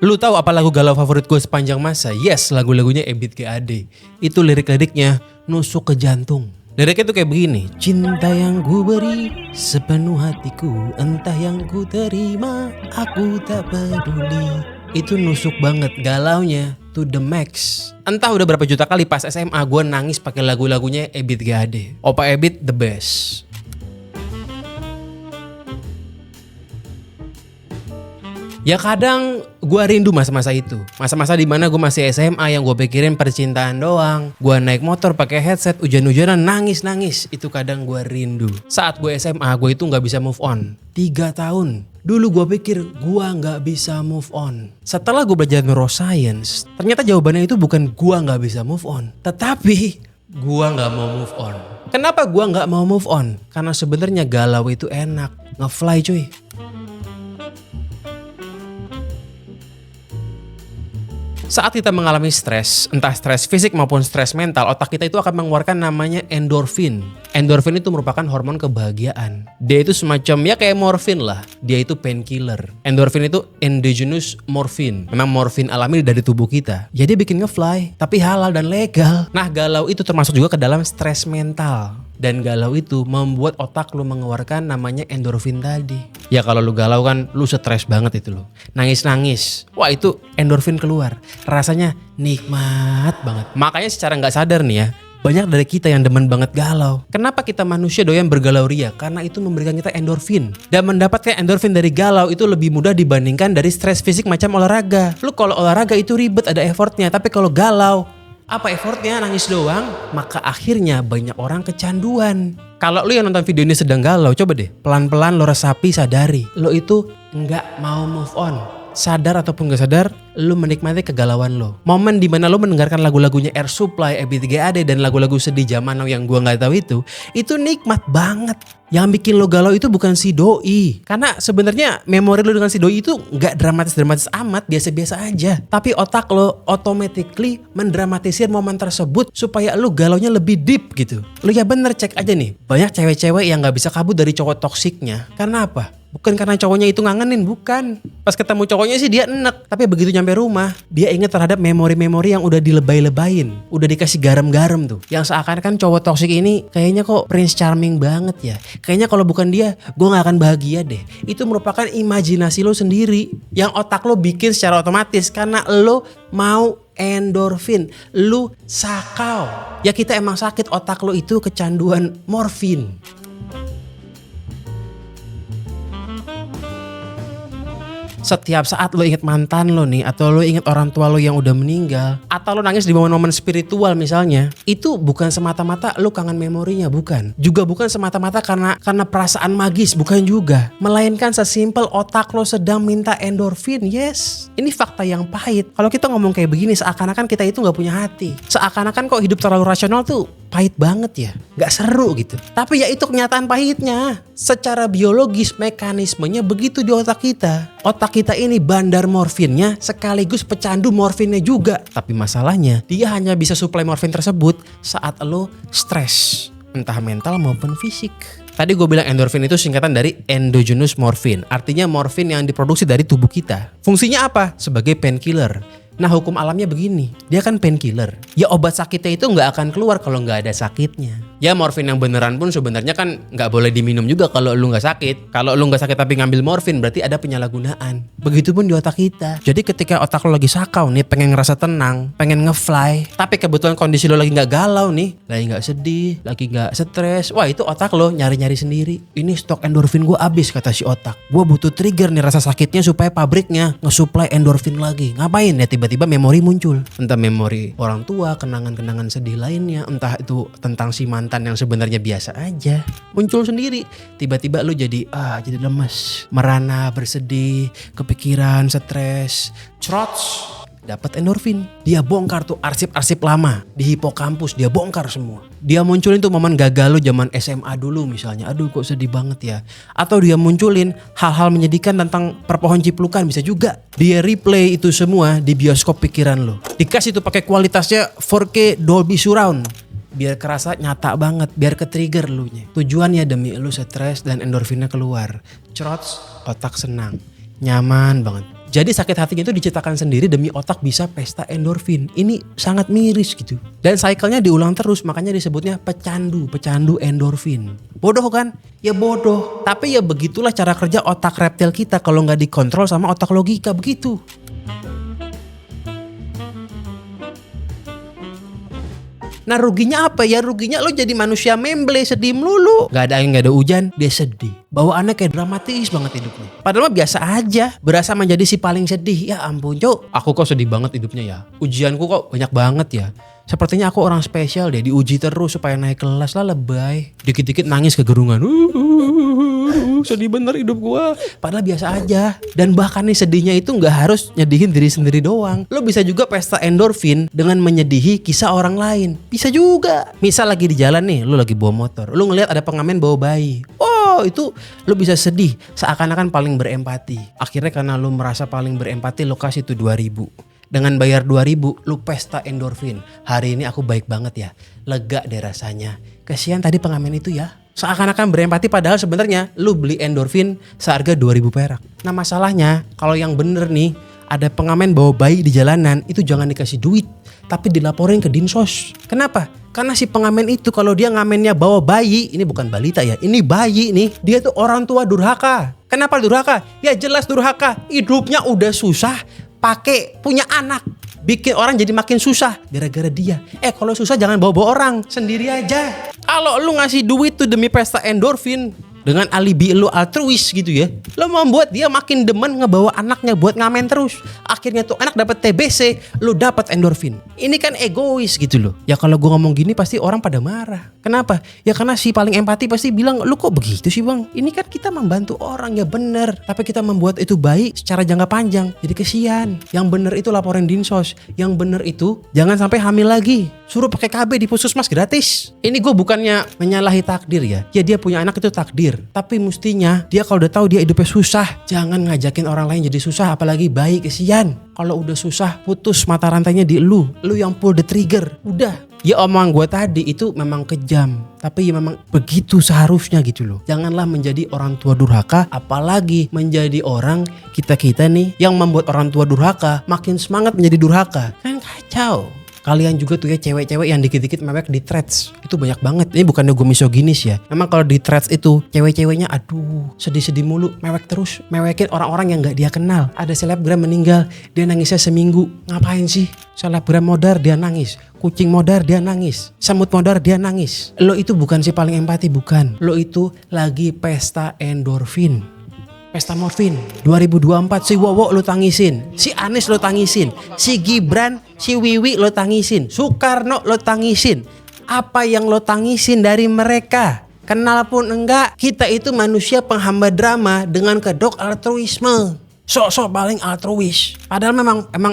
Lu tahu apa lagu galau favorit gue sepanjang masa? Yes, lagu-lagunya Ebit GAD. Itu lirik-liriknya nusuk ke jantung. Liriknya tuh kayak begini. Cinta yang ku beri sepenuh hatiku, entah yang ku terima, aku tak peduli. Itu nusuk banget, galaunya to the max. Entah udah berapa juta kali pas SMA gue nangis pakai lagu-lagunya Ebit GAD. Opa Ebit the best. Ya kadang gue rindu masa-masa itu. Masa-masa dimana gue masih SMA yang gue pikirin percintaan doang. Gue naik motor pakai headset, hujan-hujanan, nangis-nangis. Itu kadang gue rindu. Saat gue SMA gue itu gak bisa move on. 3 tahun. Dulu gue pikir gue gak bisa move on. Setelah gue belajar neuroscience, ternyata jawabannya itu bukan gue gak bisa move on. Tetapi gue gak mau move on. Kenapa gue gak mau move on? Karena sebenarnya galau itu enak. Nge-fly cuy. Saat kita mengalami stres, entah stres fisik maupun stres mental, otak kita itu akan mengeluarkan namanya endorfin. Endorfin itu merupakan hormon kebahagiaan. Dia itu semacam ya kayak morfin lah. Dia itu painkiller. Endorfin itu endogenous morfin. Memang morfin alami dari tubuh kita. Jadi bikin ngefly, tapi halal dan legal. Nah, galau itu termasuk juga ke dalam stres mental. Dan galau itu membuat otak lu mengeluarkan namanya endorfin tadi. Ya kalau lu galau kan lu stres banget itu lo. Nangis-nangis. Wah itu endorfin keluar. Rasanya nikmat banget. Makanya secara gak sadar nih ya. Banyak dari kita yang demen banget galau. Kenapa kita manusia doyan bergalau ria? Karena itu memberikan kita endorfin. Dan mendapatkan endorfin dari galau itu lebih mudah dibandingkan dari stres fisik macam olahraga. Lu kalau olahraga itu ribet ada effortnya. Tapi kalau galau, apa effortnya? Nangis doang. Maka akhirnya banyak orang kecanduan. Kalau lu yang nonton video ini sedang galau, coba deh pelan-pelan lo resapi, sadari lo itu nggak mau move on. Sadar ataupun gak sadar, lu menikmati kegalauan lo. Momen dimana lo mendengarkan lagu-lagunya Air Supply, Ebit GAD dan lagu-lagu sedih zaman now yang gua nggak tahu itu nikmat banget. Yang bikin lo galau itu bukan si doi. Karena sebenarnya memori lo dengan si doi itu nggak dramatis-dramatis amat, biasa-biasa aja. Tapi otak lo automatically mendramatisir momen tersebut supaya lo galaunya lebih deep gitu. Lo ya bener cek aja nih, banyak cewek-cewek yang nggak bisa kabur dari cowok toksiknya. Karena apa? Bukan karena cowoknya itu ngangenin, bukan. Pas ketemu cowoknya sih dia enek. Tapi begitu nyampe rumah, dia inget terhadap memori-memori yang udah dilebay-lebayin. Udah dikasih garam-garam tuh. Yang seakan-akan cowok toksik ini kayaknya kok Prince Charming banget ya. Kayaknya kalau bukan dia, gue gak akan bahagia deh. Itu merupakan imajinasi lo sendiri. Yang otak lo bikin secara otomatis. Karena lo mau endorfin. Lo sakau. Ya kita emang sakit, otak lo itu kecanduan morfin. Setiap saat lo inget mantan lo nih, atau lo inget orang tua lo yang udah meninggal, atau lo nangis di momen-momen spiritual misalnya, itu bukan semata-mata lo kangen memorinya, bukan. Juga bukan semata-mata karena perasaan magis, bukan juga. Melainkan sesimpel otak lo sedang minta endorfin, yes. Ini fakta yang pahit. Kalau kita ngomong kayak begini, seakan-akan kita itu gak punya hati. Seakan-akan kok hidup terlalu rasional tuh pahit banget ya, gak seru gitu. Tapi ya itu kenyataan pahitnya. Secara biologis mekanismenya begitu di otak kita. Otak kita ini bandar morfinnya sekaligus pecandu morfinnya juga. Tapi masalahnya dia hanya bisa suplai morfin tersebut saat lo stres, entah mental maupun fisik. Tadi gue bilang endorfin itu singkatan dari endogenous morfin. Artinya morfin yang diproduksi dari tubuh kita. Fungsinya apa? Sebagai painkiller. Nah hukum alamnya begini, dia kan painkiller. Ya obat sakitnya itu gak akan keluar kalau gak ada sakitnya. Ya morfin yang beneran pun sebenarnya kan gak boleh diminum juga kalau lu gak sakit. Kalau lu gak sakit tapi ngambil morfin berarti ada penyalahgunaan. Begitupun di otak kita. Jadi ketika otak lu lagi sakau nih, pengen ngerasa tenang, pengen ngefly, tapi kebetulan kondisi lu lagi gak galau nih, lagi gak sedih, lagi gak stres, wah itu otak lo nyari-nyari sendiri. Ini stok endorfin gue habis kata si otak. Gue butuh trigger nih rasa sakitnya supaya pabriknya ngesuplai endorfin lagi. Ngapain ya? Tiba-tiba memori muncul. Entah memori orang tua, kenangan-kenangan sedih lainnya, entah itu tentang si mantan yang sebenarnya biasa aja. Muncul sendiri. Tiba-tiba lu jadi lemes, merana, bersedih, kepikiran, stres. Trots, dapat endorfin. Dia bongkar tuh arsip-arsip lama di hipokampus, dia bongkar semua. Dia munculin tuh momen gagal lo zaman SMA dulu misalnya. Aduh kok sedih banget ya. Atau dia munculin hal-hal menyedihkan tentang perpohon ciplukan, bisa juga. Dia replay itu semua di bioskop pikiran lo. Dikasih tuh pakai kualitasnya 4K Dolby Surround. Biar kerasa nyata banget, biar ke-trigger lu nya. Tujuannya demi lu stres dan endorfinnya keluar. Crots, otak senang, nyaman banget. Jadi sakit hatinya itu diciptakan sendiri demi otak bisa pesta endorfin. Ini sangat miris gitu. Dan cycle-nya diulang terus, makanya disebutnya pecandu endorfin. Bodoh kan? Ya bodoh. Tapi ya begitulah cara kerja otak reptil kita kalau nggak dikontrol sama otak logika, begitu. Nah ruginya apa ya? Ruginya lo jadi manusia memble, sedih melulu. Gak ada angin, gak ada hujan, dia sedih. Bawaannya kayak dramatis banget hidupnya. Padahal mah biasa aja. Berasa menjadi si paling sedih. Ya ampun Cok, aku kok sedih banget hidupnya ya. Ujianku kok banyak banget ya. Sepertinya aku orang spesial deh, diuji terus supaya naik kelas lah, lebay. Dikit-dikit nangis kegerungan. Sedih bener hidup gua. Padahal biasa aja. Dan bahkan nih sedihnya itu gak harus nyedihin diri sendiri doang. Lo bisa juga pesta endorfin dengan menyedihi kisah orang lain. Bisa juga. Misal lagi di jalan nih, lo lagi bawa motor, lo ngeliat ada pengamen bawa bayi. Oh itu lo bisa sedih, seakan-akan paling berempati. Akhirnya karena lo merasa paling berempati, lo kasih tuh 2.000. Dengan bayar 2.000, lu pesta endorfin. Hari ini aku baik banget ya. Lega deh rasanya. Kasihan tadi pengamen itu ya. Seakan-akan berempati padahal sebenarnya lu beli endorfin seharga 2.000 perak. Nah masalahnya kalau yang bener nih, ada pengamen bawa bayi di jalanan, itu jangan dikasih duit, tapi dilaporin ke Dinsos. Kenapa? Karena si pengamen itu kalau dia ngamennya bawa bayi, ini bukan balita ya, ini bayi nih, dia tuh orang tua durhaka. Kenapa durhaka? Ya jelas durhaka, hidupnya udah susah, pakai punya anak, bikin orang jadi makin susah gara-gara dia. Kalau susah jangan bawa-bawa orang, sendiri aja. Kalau lu ngasih duit tuh demi pesta endorfin dengan alibi lu altruis gitu ya, lu membuat dia makin demen ngebawa anaknya buat ngamen terus. Akhirnya tuh anak dapat TBC, lu dapat endorfin. Ini kan egois gitu loh. Ya kalau gua ngomong gini pasti orang pada marah. Kenapa? Ya karena si paling empati pasti bilang, lu kok begitu sih bang? Ini kan kita membantu orang, ya bener. Tapi kita membuat itu baik secara jangka panjang, jadi kesian. Yang bener itu laporin Dinsos. Yang bener itu jangan sampai hamil lagi. Suruh pakai KB di puskesmas gratis. Ini gue bukannya menyalahi takdir ya. Ya dia punya anak itu takdir. Tapi mestinya dia kalau udah tahu dia hidupnya susah, jangan ngajakin orang lain jadi susah, apalagi bayi, kesian. Kalau udah susah, putus mata rantainya di lu yang pull the trigger. Udah. Ya omongan gue tadi itu memang kejam, tapi ya memang begitu seharusnya gitu loh. Janganlah menjadi orang tua durhaka, apalagi menjadi orang kita nih yang membuat orang tua durhaka makin semangat menjadi durhaka. Kan kacau. Kalian juga tuh ya cewek-cewek yang dikit-dikit mewek di threads. Itu banyak banget. Ini bukannya gue misoginis ya. Memang kalau di threads itu cewek-ceweknya aduh sedih-sedih mulu. Mewek terus. Mewekin orang-orang yang gak dia kenal. Ada selebgram meninggal. Dia nangisnya seminggu. Ngapain sih? Selebgram modar dia nangis. Kucing modar dia nangis. Semut modar dia nangis. Lo itu bukan si paling empati, bukan. Lo itu lagi pesta endorfin. Pesta morfin 2024 si Wowo lo tangisin, si Anies lo tangisin, si Gibran, si Wiwi lo tangisin, Soekarno lo tangisin. Apa yang lo tangisin dari mereka? Kenal pun enggak. Kita itu manusia penghamba drama dengan kedok altruisme. Sok-sok paling altruis. Padahal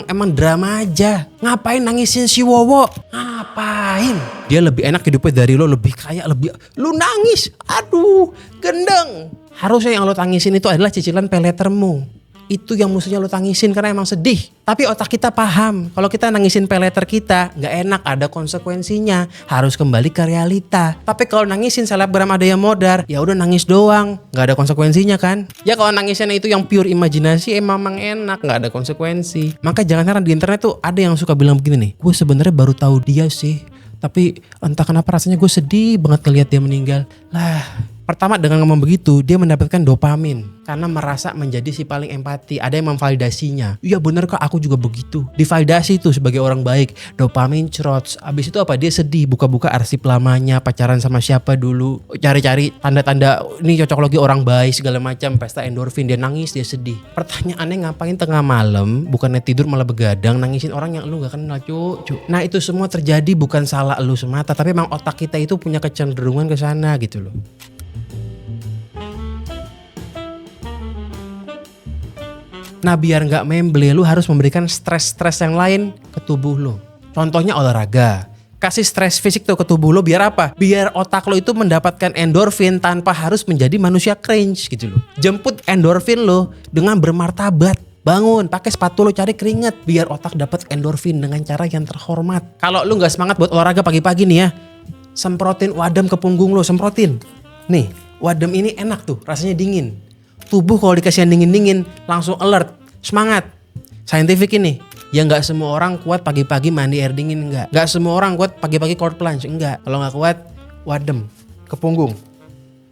emang drama aja. Ngapain nangisin si Wowo? Ngapain? Dia lebih enak hidupnya dari lo, lebih kaya, lebih. Lu nangis, aduh, gendeng. Harusnya yang lo tangisin itu adalah cicilan peletermu. Itu yang mestinya lo tangisin karena emang sedih. Tapi otak kita paham. Kalau kita nangisin peleter kita gak enak, ada konsekuensinya. Harus kembali ke realita. Tapi kalau nangisin selebgram ada yang modar, ya udah nangis doang, gak ada konsekuensinya kan. Ya kalau nangisnya itu yang pure imajinasi emang enak, gak ada konsekuensi. Maka jangan heran di internet tuh ada yang suka bilang begini nih, gue sebenarnya baru tahu dia sih, tapi entah kenapa rasanya gue sedih banget ngeliat dia meninggal. Lah, pertama dengan ngomong begitu dia mendapatkan dopamin karena merasa menjadi si paling empati. Ada yang memvalidasinya. Iya bener kak, aku juga begitu. Divalidasi tuh sebagai orang baik. Dopamin cerot. Abis itu apa? Dia sedih, buka-buka arsip lamanya, pacaran sama siapa dulu, cari-cari tanda-tanda ini cocok lagi orang baik segala macam. Pesta endorfin, dia nangis, dia sedih. Pertanyaannya ngapain tengah malam bukannya tidur malah begadang nangisin orang yang lu gak kenal cu. Nah itu semua terjadi bukan salah lu semata, tapi memang otak kita itu punya kecenderungan ke sana gitu loh. Nah biar gak memble, lu harus memberikan stres-stres yang lain ke tubuh lu. Contohnya olahraga. Kasih stres fisik tuh ke tubuh lu biar apa? Biar otak lu itu mendapatkan endorfin tanpa harus menjadi manusia cringe gitu loh. Jemput endorfin lu dengan bermartabat. Bangun, pakai sepatu lu, cari keringet. Biar otak dapat endorfin dengan cara yang terhormat. Kalau lu gak semangat buat olahraga pagi-pagi nih ya, semprotin wadam ke punggung lu, semprotin. Nih, wadam ini enak tuh, rasanya dingin. Tubuh kalau dikasih yang dingin-dingin langsung alert, semangat. Scientific ini. Ya nggak semua orang kuat pagi-pagi mandi air dingin, enggak. Nggak semua orang kuat pagi-pagi cold plunge, enggak. Kalau nggak kuat, wadem ke punggung.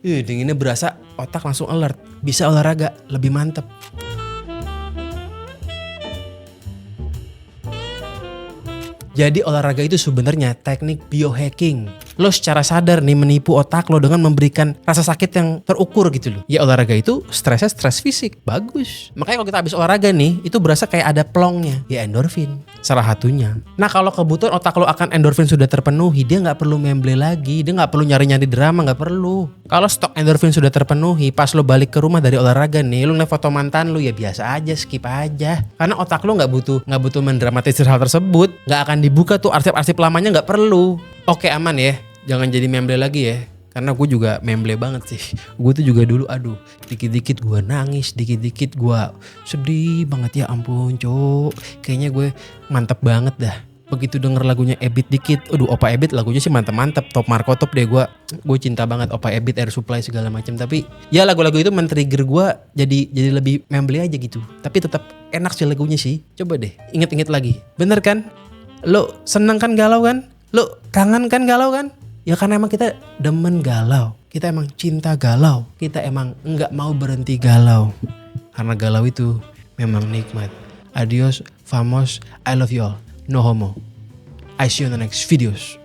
Dinginnya berasa, otak langsung alert. Bisa olahraga, lebih mantep. Jadi olahraga itu sebenarnya teknik biohacking. Lo secara sadar nih menipu otak lo dengan memberikan rasa sakit yang terukur gitu loh. Ya olahraga itu stresnya stres fisik. Bagus. Makanya kalau kita habis olahraga nih, itu berasa kayak ada plongnya. Ya endorfin. Salah satunya. Nah kalau kebutuhan otak lo akan endorfin sudah terpenuhi, dia gak perlu memble lagi. Dia gak perlu nyari-nyari drama, gak perlu. Kalau stok endorfin sudah terpenuhi, pas lo balik ke rumah dari olahraga nih, lo ngeliat foto mantan lo, ya biasa aja, skip aja. Karena otak lo gak butuh mendramatisir hal tersebut. Gak akan dibuka tuh arsip-arsip lamanya, gak perlu. Oke, aman ya. Jangan jadi memble lagi ya. Karena gue juga memble banget sih. Gue tuh juga dulu dikit-dikit gue nangis, dikit-dikit gue sedih banget, ya ampun cok. Kayaknya gue mantep banget dah. Begitu denger lagunya Ebit dikit, Opa Ebit lagunya sih mantep-mantep, top Marco top deh. Gue cinta banget Opa Ebit, Air Supply segala macam. Tapi ya lagu-lagu itu men-trigger gue jadi lebih memble aja gitu. Tapi tetap enak sih lagunya sih. Coba deh inget-inget lagi. Bener kan? Lo seneng kan galau kan? Lo kangen kan galau kan? Ya karena emang kita demen galau. Kita emang cinta galau. Kita emang enggak mau berhenti galau. Karena galau itu memang nikmat. Adios, famos, I love you all. No homo. I see you on the next videos.